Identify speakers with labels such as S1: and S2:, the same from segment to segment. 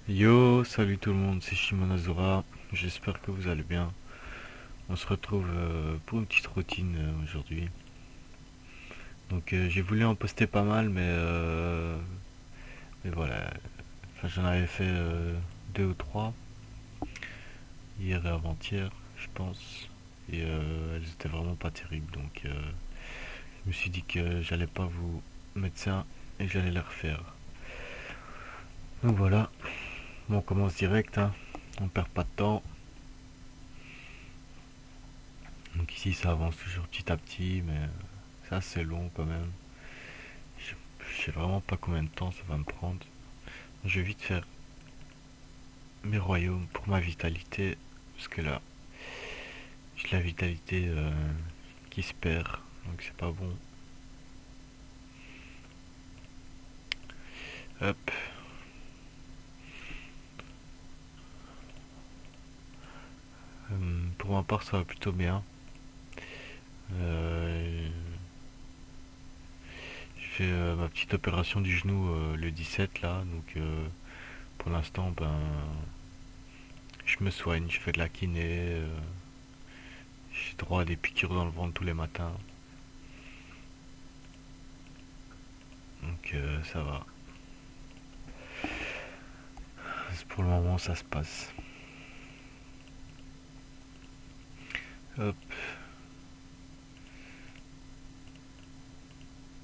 S1: Yo, salut tout le monde, c'est Shimon Azura, j'espère que vous allez bien. On se retrouve pour une petite routine aujourd'hui. Donc j'ai voulu en poster pas mal, mais voilà. Enfin, j'en avais fait deux ou trois, hier et avant-hier, je pense. Et elles étaient vraiment pas terribles, donc je me suis dit que j'allais pas vous mettre ça et que j'allais les refaire. Donc voilà, bon, on commence direct, hein. On perd pas de temps. Donc ici ça avance toujours petit à petit, mais c'est assez long quand même. Je, je sais vraiment pas combien de temps ça va me prendre. Je vais vite faire mes royaumes pour ma vitalité, parce que là, j'ai la vitalité qui se perd, donc c'est pas bon. Hop. Pour ma part, ça va plutôt bien. Euh, j'ai fait ma petite opération du genou le 17 là, donc pour l'instant, ben, je me soigne, je fais de la kiné, j'ai droit à des piqûres dans le ventre tous les matins, donc ça va. Pour le moment, ça se passe. Hop.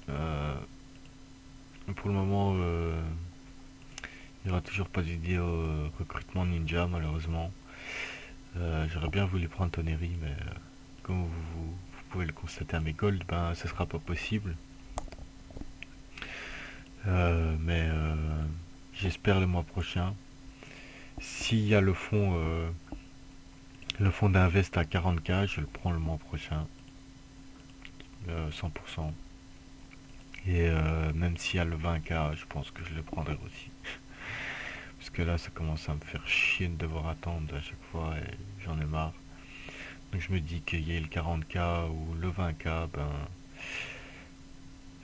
S1: Euh, pour le moment, il n'y aura toujours pas de vidéo recrutement ninja, malheureusement. J'aurais bien voulu prendre Toneri, mais comme vous pouvez le constater à mes golds, ben ce sera pas possible. Mais j'espère le mois prochain. S'il y a le fonds d'invest à 40K, je le prends le mois prochain, 100%. Et même s'il y a le 20K, je pense que je le prendrai aussi. Parce que là, ça commence à me faire chier de devoir attendre à chaque fois et j'en ai marre. Donc je me dis qu'il y ait le 40K ou le 20K, ben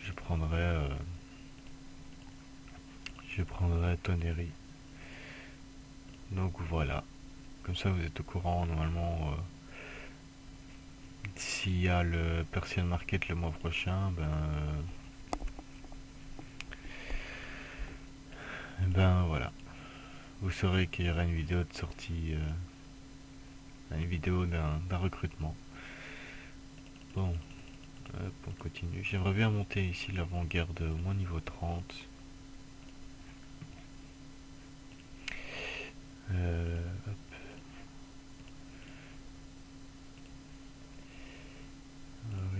S1: je prendrai, euh, je prendrai Toneri. Donc voilà, comme ça vous êtes au courant. Normalement, s'il y a le Persian Market le mois prochain, ben voilà, vous saurez qu'il y aura une vidéo de sortie, une vidéo d'un recrutement. Bon, hop, on continue. J'aimerais bien monter ici l'avant-garde au moins niveau 30. Hop, alors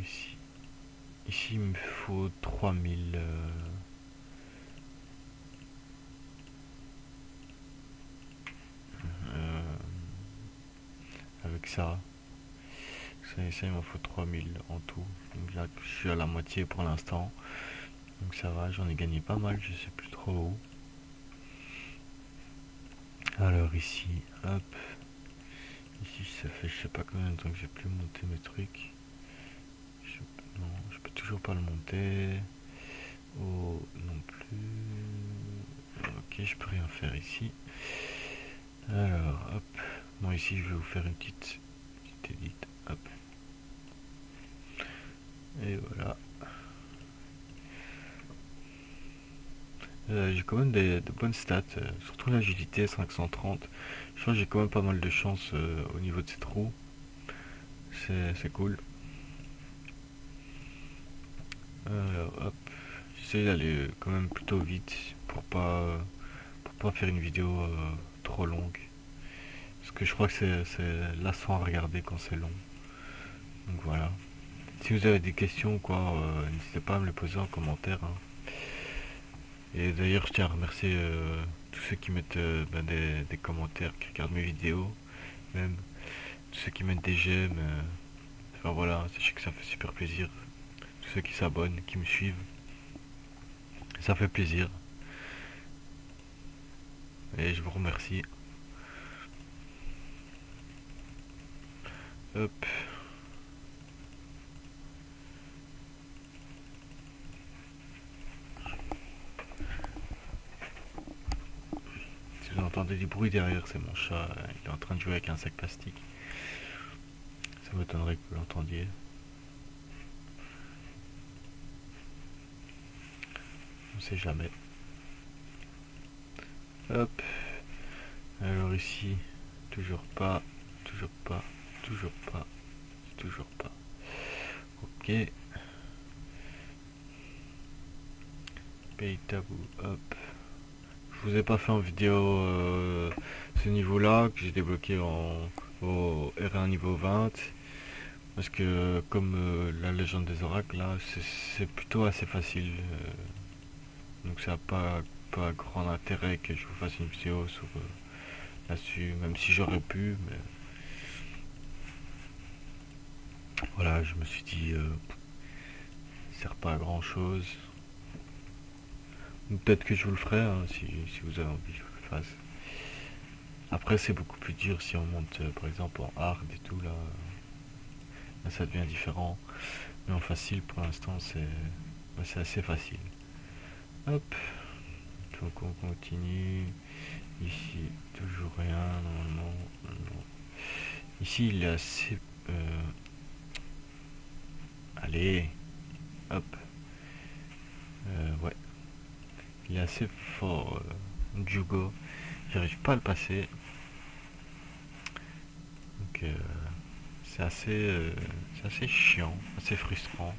S1: ici il me faut 3000 avec ça. Ça, il m'en faut 3000 en tout. Donc là, je suis à la moitié pour l'instant. Donc ça va, j'en ai gagné pas mal, je sais plus trop où. Alors ici, hop. Ici, ça fait je sais pas combien de temps que j'ai plus monté mes trucs. Je, non, je peux toujours pas le monter. Oh, non plus. Ok, je peux rien faire ici. Alors, hop. Bon, ici, je vais vous faire une petite edit. Hop. Et voilà. J'ai quand même de bonnes stats, surtout l'agilité 530. Je crois que j'ai quand même pas mal de chance au niveau de cette roue. C'est cool. Alors hop, j'essaie d'aller quand même plutôt vite pour pas faire une vidéo trop longue. Parce que je crois que c'est lassant à regarder quand c'est long. Donc voilà. Si vous avez des questions ou quoi, n'hésitez pas à me les poser en commentaire, hein. Et d'ailleurs, je tiens à remercier tous ceux qui mettent des commentaires, qui regardent mes vidéos, même tous ceux qui mettent des j'aime. Enfin voilà, sachez que ça fait super plaisir. Tous ceux qui s'abonnent, qui me suivent, ça fait plaisir. Et je vous remercie. Hop. Si vous entendez du bruit derrière, c'est mon chat, il est en train de jouer avec un sac plastique. Ça m'étonnerait que vous l'entendiez. On sait jamais. Hop. Alors ici, toujours pas, toujours pas, toujours pas, toujours pas. Ok. Pays tabou, hop. Je vous ai pas fait en vidéo ce niveau-là que j'ai débloqué au R1 niveau 20. Parce que comme la légende des oracles là, c'est plutôt assez facile. Donc ça n'a pas grand intérêt que je vous fasse une vidéo sur là-dessus, même si j'aurais pu, mais voilà, je me suis dit ça sert pas à grand chose. Peut-être que je vous le ferai hein, si vous avez envie que je vous le fasse. Après c'est beaucoup plus dur si on monte par exemple en hard et tout là. Là ça devient différent. Mais en facile pour l'instant c'est assez facile. Hop. Donc on continue. Ici toujours rien normalement. Non. Ici il est assez... allez. Hop. Ouais. Il est assez fort. Jugo. J'arrive pas à le passer. Donc c'est assez chiant, assez frustrant.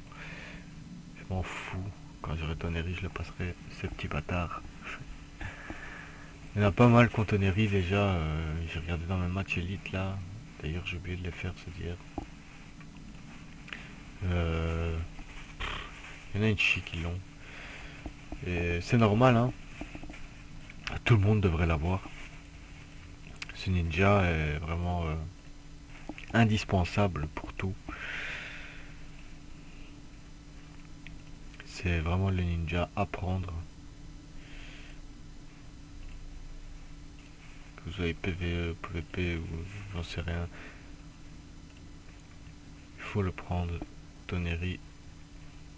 S1: Je m'en fous. Quand j'aurai Toneri, je le passerai, ce petit bâtard. Il y en a pas mal contre Toneri déjà. J'ai regardé dans mes matchs élite là. D'ailleurs, j'ai oublié de les faire ce dire. Il y en a une chic qui l'ont. Et c'est normal, hein. Tout le monde devrait l'avoir. Ce ninja est vraiment indispensable pour tout. C'est vraiment le ninja à prendre. Que vous soyez PvE, PvP ou j'en sais rien. Il faut le prendre. Toneri,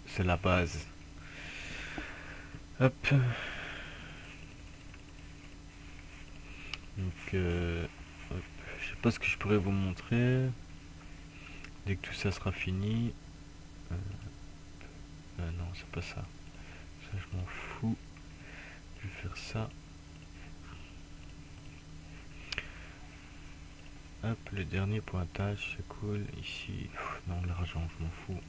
S1: c'est la base. Hop. Donc, hop. Je sais pas ce que je pourrais vous montrer. Dès que tout ça sera fini. Non, c'est pas ça. Ça, je m'en fous. Je vais faire ça. Hop, le dernier pointage, c'est cool. Ici, non, l'argent, je m'en fous.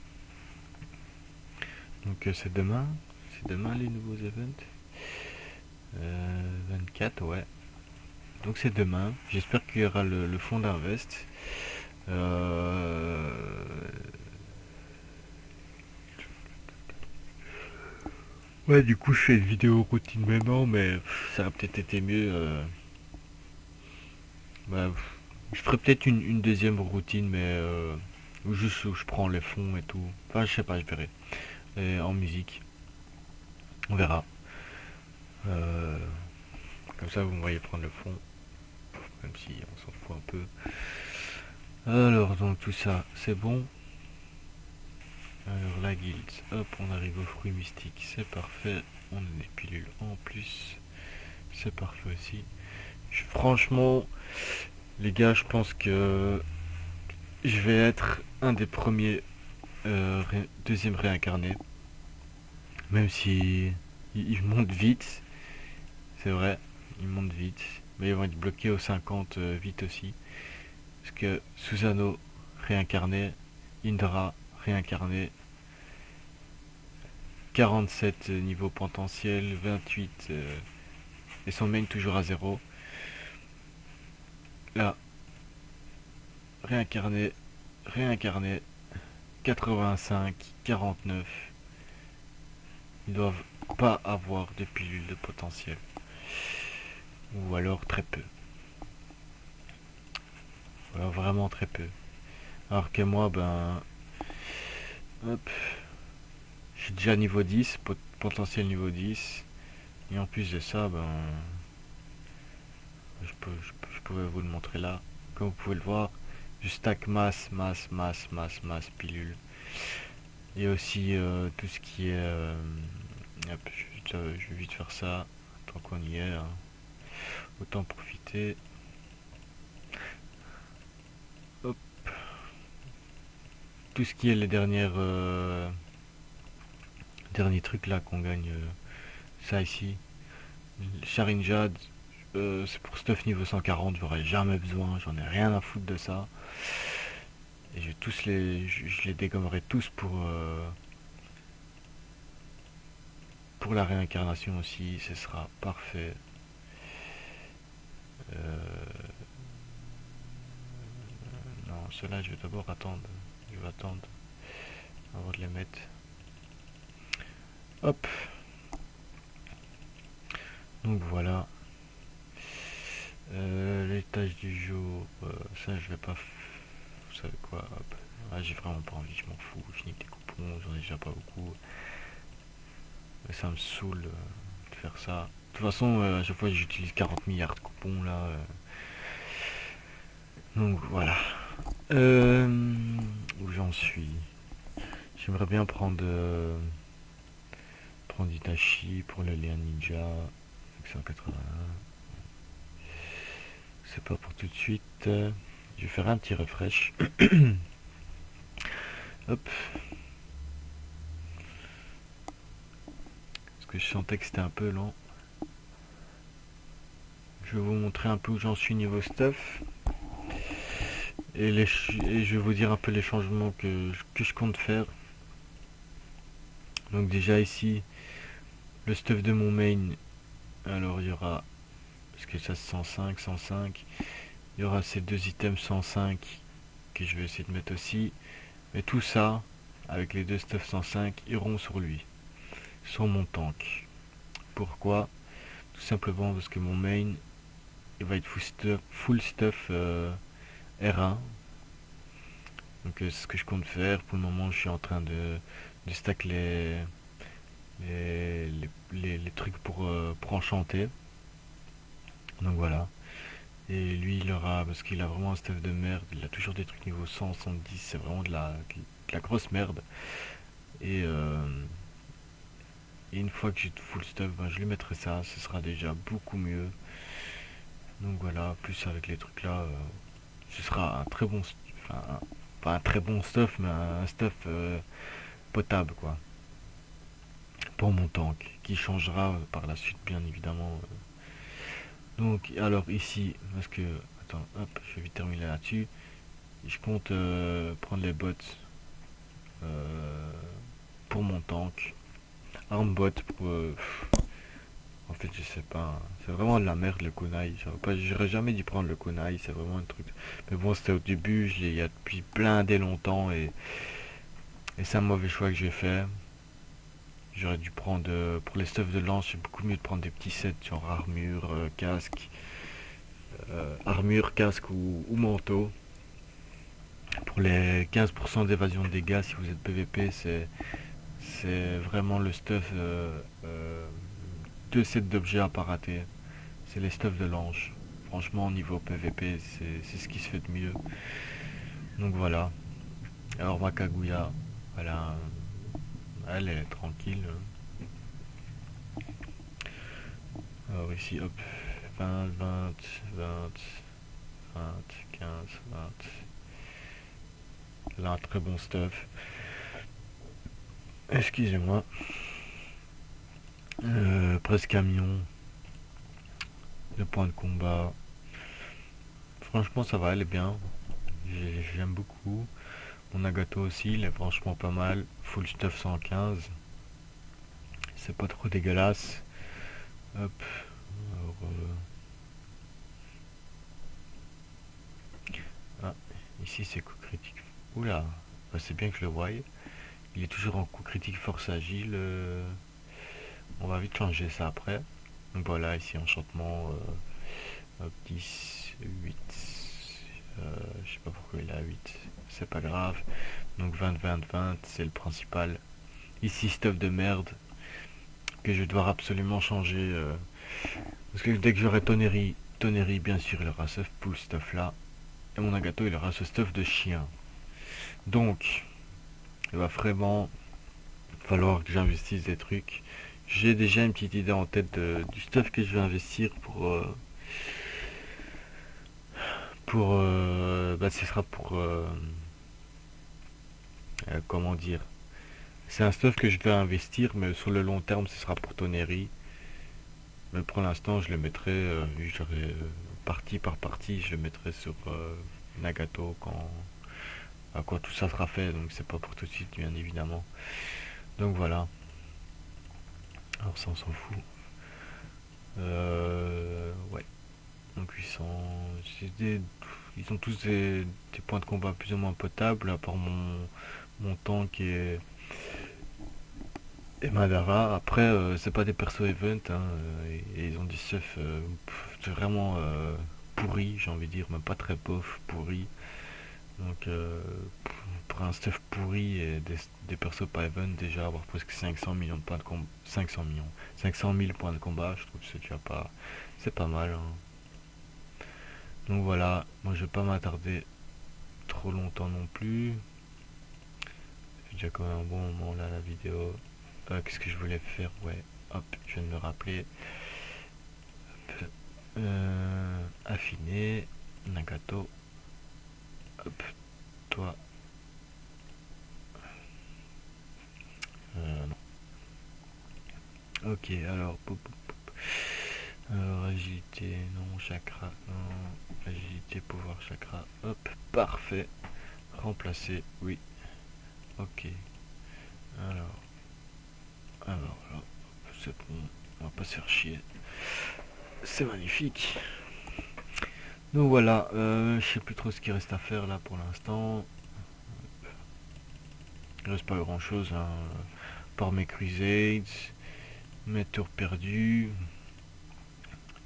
S1: Donc, c'est demain. C'est demain les nouveaux events. 24, ouais. Donc, c'est demain. J'espère qu'il y aura le fond d'invest. Ouais, du coup, je fais une vidéo routine maintenant, mais ça a peut-être été mieux. Bah, je ferai peut-être une deuxième routine, mais juste où je prends les fonds et tout. Enfin, je sais pas, je verrai. Et en musique, on verra. Euh, Comme ça, vous me voyez prendre le fond, même si on s'en fout un peu. Alors, donc tout ça, c'est bon. Alors, la guilde, hop, on arrive aux fruits mystiques, c'est parfait. On a des pilules en plus, c'est parfait aussi. Franchement, les gars, je pense que je vais être un des premiers deuxième réincarné. Même si ils montent vite, c'est vrai, ils montent vite. Mais ils vont être bloqués aux 50 vite aussi. Parce que Susanoo réincarné, Indra réincarné, 47 niveau potentiel, 28 et son main toujours à 0. Là, réincarné, réincarné, 85, 49. Ils doivent pas avoir de pilule de potentiel. Ou alors très peu. Ou alors vraiment très peu. Alors que moi, ben... Hop. Je suis déjà niveau 10, potentiel niveau 10. Et en plus de ça, ben... Je pourrais vous le montrer là. Comme vous pouvez le voir, je stack masse, masse, masse, masse, masse, pilule. Et aussi tout ce qui est... hop, je vais vite faire ça, tant qu'on y est. Hein. autant profiter. Hop. Tout ce qui est les derniers trucs là qu'on gagne, ça ici, Sharinjad, c'est pour stuff niveau 140, j'aurais jamais besoin, j'en ai rien à foutre de ça. Et je les dégommerai tous pour la réincarnation aussi, ce sera parfait. Non, ceux-là je vais d'abord attendre, je vais attendre avant de les mettre. Hop, donc voilà. Les tâches du jour, ça je vais pas. Vous savez quoi, hop. Ah, j'ai vraiment pas envie, je m'en fous. Je nique des coupons, j'en ai déjà pas beaucoup. Mais ça me saoule de faire ça. De toute façon, à chaque fois j'utilise 40 milliards de coupons là. Donc voilà. Où j'en suis. J'aimerais bien prendre Itachi pour le lien ninja. Avec 181. C'est pas pour tout de suite. Je vais faire un petit refresh. Hop. Parce que je sentais que c'était un peu lent. Je vais vous montrer un peu où j'en suis niveau stuff. Et je vais vous dire un peu les changements que je compte faire. Donc déjà ici, le stuff de mon main. Alors il y aura, parce que ça c'est 105, 105. Il y aura ces deux items 105 que je vais essayer de mettre aussi. Mais tout ça, avec les deux stuff 105, iront sur lui. Sur mon tank. Pourquoi? Tout simplement parce que mon main, il va être full stuff R1. Donc c'est ce que je compte faire. Pour le moment, je suis en train de stack les trucs pour enchanter. Donc voilà. Et lui, il aura, parce qu'il a vraiment un stuff de merde, il a toujours des trucs niveau 100, 110, c'est vraiment de la grosse merde. Et une fois que j'ai tout full stuff, ben, je lui mettrai ça, ce sera déjà beaucoup mieux. Donc voilà, plus avec les trucs là, ce sera un très bon, enfin, pas un très bon stuff, mais un stuff potable quoi, pour mon tank, qui changera par la suite bien évidemment. Donc alors ici, parce que, attends, hop, je vais vite terminer là-dessus. Je compte prendre les bots pour mon tank. Armbot pour... en fait, je sais pas. Hein. C'est vraiment de la merde le kunai. J'aurais jamais dû prendre le kunai. C'est vraiment un truc. Mais bon, c'était au début. Je l'ai il y a depuis plein dès longtemps. Et c'est un mauvais choix que j'ai fait. J'aurais dû prendre... pour les stuffs de lance, c'est beaucoup mieux de prendre des petits sets genre armure, casque. Armure, casque ou manteau. Pour les 15% d'évasion de dégâts, si vous êtes PVP, c'est vraiment le stuff. Deux sets d'objets à pas rater. C'est les stuffs de l'ange. Franchement, au niveau PVP, c'est ce qui se fait de mieux. Donc voilà. Alors ma Kaguya, elle est tranquille. Alors ici, hop, 20, 20, 20, 20, 15, 20. Là, un très bon stuff. Excusez-moi. Presque camion. Le point de combat. Franchement, ça va, elle est bien. J'aime beaucoup. Mon Nagato aussi, il est franchement pas mal. Full stuff 115. C'est pas trop dégueulasse. Hop. Alors, ah, ici c'est coup critique. Oula, bah, c'est bien que je le voie. Il est toujours en coup critique force agile. On va vite changer ça après. Donc voilà, ici enchantement. Hop, 10, 8. Je sais pas pourquoi il a 8. C'est pas grave. Donc 20, 20, 20, c'est le principal. Ici, stuff de merde. Que je vais devoir absolument changer. Parce que dès que j'aurai Tonnerie, bien sûr, il aura ce full stuff là. Et mon Nagato, il aura ce stuff de chien. Donc, il va vraiment falloir que j'investisse des trucs. J'ai déjà une petite idée en tête du stuff que je vais investir Pour, bah, ce sera pour, comment dire, c'est un stuff que je vais investir, mais sur le long terme, ce sera pour Toneri. Mais pour l'instant, je le mettrai, j'aurai partie par partie, je le mettrai sur Nagato quand tout ça sera fait. Donc c'est pas pour tout de suite, bien évidemment. Donc voilà. Alors ça, on s'en fout. Ouais. Donc 800. Ils ont tous des points de combat plus ou moins potables, à part mon tank et Madara. Après, c'est pas des persos event, hein, et ils ont du stuff c'est vraiment pourri, j'ai envie de dire, même pas très pauvre, pourri. Donc, pour un stuff pourri et des persos pas event, déjà avoir presque 500 millions de points de combat, 500 millions, 500 000 points de combat, je trouve que c'est déjà pas, c'est pas mal, hein. Donc voilà, moi je vais pas m'attarder trop longtemps non plus. C'est déjà quand même un bon moment là la vidéo. Qu'est-ce que je voulais faire? Ouais, hop, je viens de me rappeler. Affiner, Nagato, hop, toi, non. Ok, alors, alors, agilité, non, chakra, non, agilité, pouvoir, chakra, hop, parfait, remplacer, oui, ok, alors, alors, c'est bon, on va pas se faire chier, c'est magnifique. Donc voilà, je sais plus trop ce qu'il reste à faire là pour l'instant. Il reste pas grand chose, hein. Par mes crusades, mes tours perdus.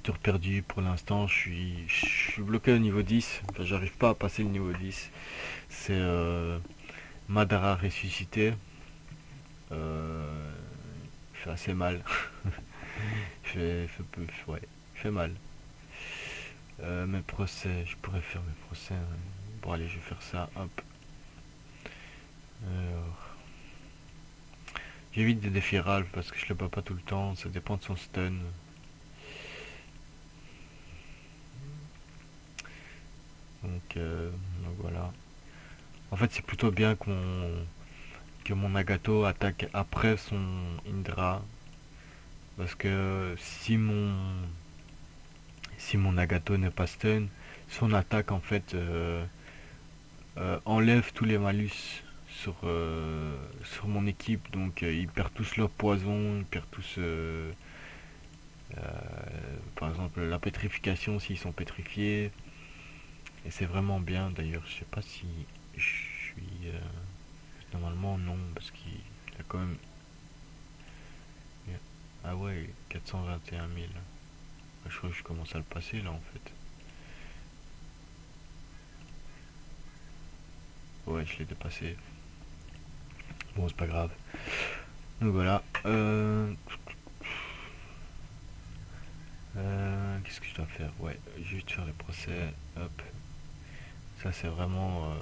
S1: Tour perdu pour l'instant, je suis bloqué au niveau 10. Enfin, j'arrive pas à passer le niveau 10. C'est Madara ressuscité. Il fait assez mal. Ouais, il fait mal. Mes procès, je pourrais faire mes procès, hein. Bon allez, je vais faire ça. Hop. Alors, j'évite des défis Ralph parce que je le bats pas tout le temps. Ça dépend de son stun. Donc voilà. En fait, c'est plutôt bien que mon Nagato attaque après son Indra. Parce que si mon Nagato n'est pas stun, son attaque en fait enlève tous les malus sur mon équipe. Donc ils perdent tous leur poison, ils perdent tous par exemple la pétrification s'ils sont pétrifiés. Et c'est vraiment bien d'ailleurs. Je sais pas si je suis normalement non parce qu'il a quand même. Ah ouais, 421 000. Je crois que je commence à le passer là en fait. Ouais, je l'ai dépassé. Bon, c'est pas grave. Donc voilà. Qu'est-ce que je dois faire? Ouais, juste faire les procès. Hop. Ça, c'est vraiment.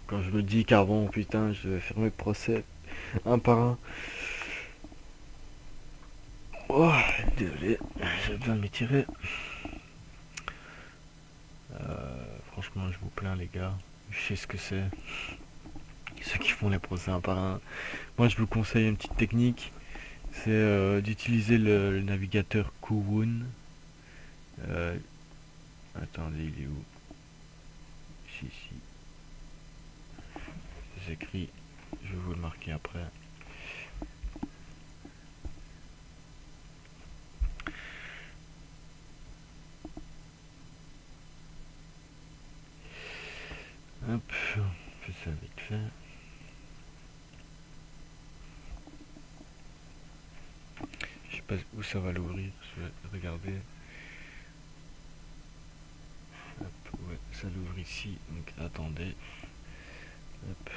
S1: Quand je me dis qu'avant, putain, je vais faire mes procès un par un. Oh, désolé, j'ai besoin de m'étirer. Franchement, je vous plains, les gars. Je sais ce que c'est. Ceux qui font les procès un par un. Moi, je vous conseille une petite technique. C'est d'utiliser le navigateur Kowloon. Euh, Attendez, il est où? Si. J'écris. Je vais vous le marquer après. Hop, on fait ça vite fait. Je sais pas où ça va l'ouvrir. Je vais regarder. Hop, ouais, ça l'ouvre ici. Donc attendez. Hop.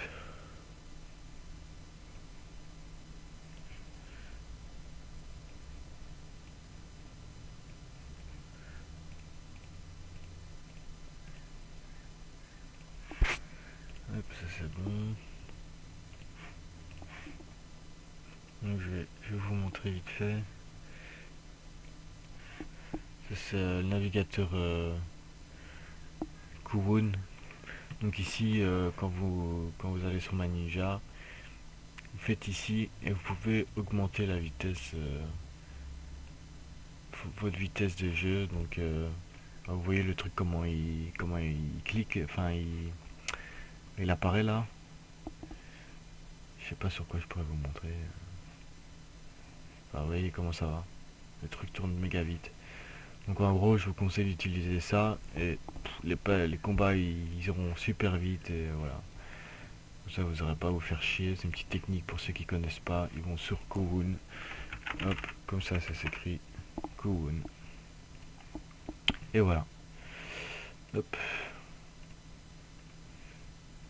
S1: Hop, ça c'est bon. Donc je vais vous montrer vite fait. c'est le navigateur Kuwun. Donc ici, quand vous allez sur ma Ninja, vous faites ici et vous pouvez augmenter la vitesse, votre vitesse de jeu. Donc vous voyez le truc comment il clique, enfin il apparaît là. Je sais pas sur quoi je pourrais vous montrer. Enfin, vous voyez comment ça va. Le truc tourne méga vite. Donc en gros, je vous conseille d'utiliser ça et les combats ils iront super vite et voilà. Comme ça, vous n'aurez pas à vous faire chier. C'est une petite technique pour ceux qui connaissent pas. Ils vont sur Kuwun. Hop, comme ça s'écrit Kuwun. Et voilà. Hop.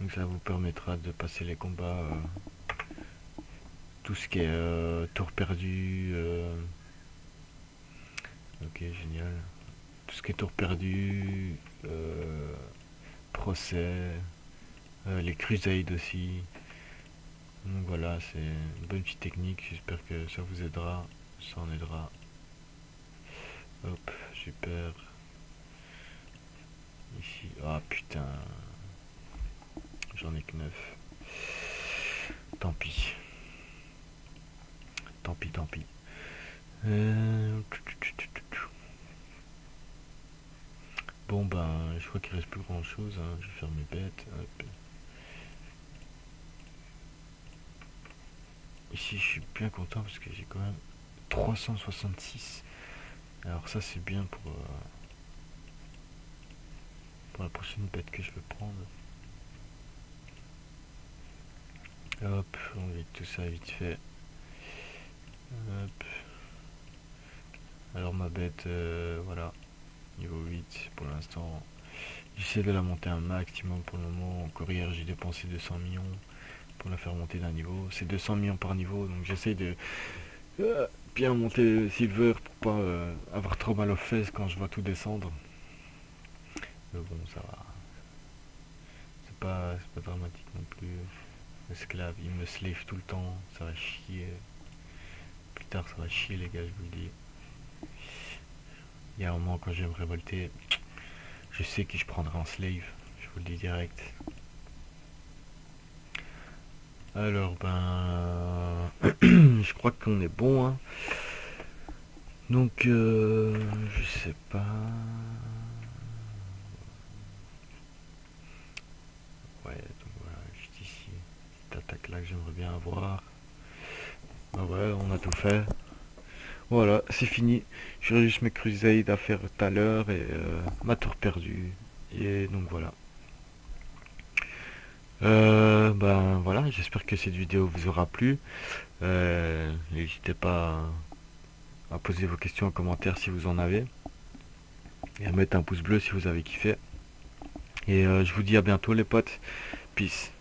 S1: Donc ça vous permettra de passer les combats. Tout ce qui est tour perdu. Ok, génial. Tout ce qui est tour perdu. Procès. Les crusades aussi. Donc voilà, c'est une bonne petite technique. J'espère que ça vous aidera. Ça en aidera. Hop, super. Ici. Ah putain. J'en ai que 9. Tant pis. Tant pis, tant pis. Bon ben, je crois qu'il reste plus grand chose. Hein. Je vais faire mes bêtes. Hop. Ici, je suis bien content parce que j'ai quand même 366. Alors ça, c'est bien pour la prochaine bête que je veux prendre. Hop, on vide tout ça vite fait. Hop. Alors ma bête, voilà, niveau 8 pour l'instant. J'essaie de la monter un maximum pour le moment. Encore hier, j'ai dépensé 200 millions pour la faire monter d'un niveau. C'est 200 millions par niveau, donc j'essaie de bien monter le silver pour pas avoir trop mal aux fesses quand je vois tout descendre. Mais bon, ça va. C'est pas dramatique non plus. L'esclave, il me slave tout le temps, ça va chier. Plus tard, ça va chier les gars, je vous le dis. Il y a un moment quand je vais me révolter, je sais qui je prendrai en slave, je vous le dis direct. Alors ben, je crois qu'on est bon. Hein. Donc je sais pas. Ouais, donc voilà, juste ici, cette attaque là que j'aimerais bien avoir. Ah ouais, on a tout fait. Voilà, c'est fini. J'aurais juste mes crusades à faire tout à l'heure et ma tour perdue. Et donc voilà. Ben voilà, j'espère que cette vidéo vous aura plu. N'hésitez pas à poser vos questions en commentaire si vous en avez. Et à mettre un pouce bleu si vous avez kiffé. Et je vous dis à bientôt les potes. Peace.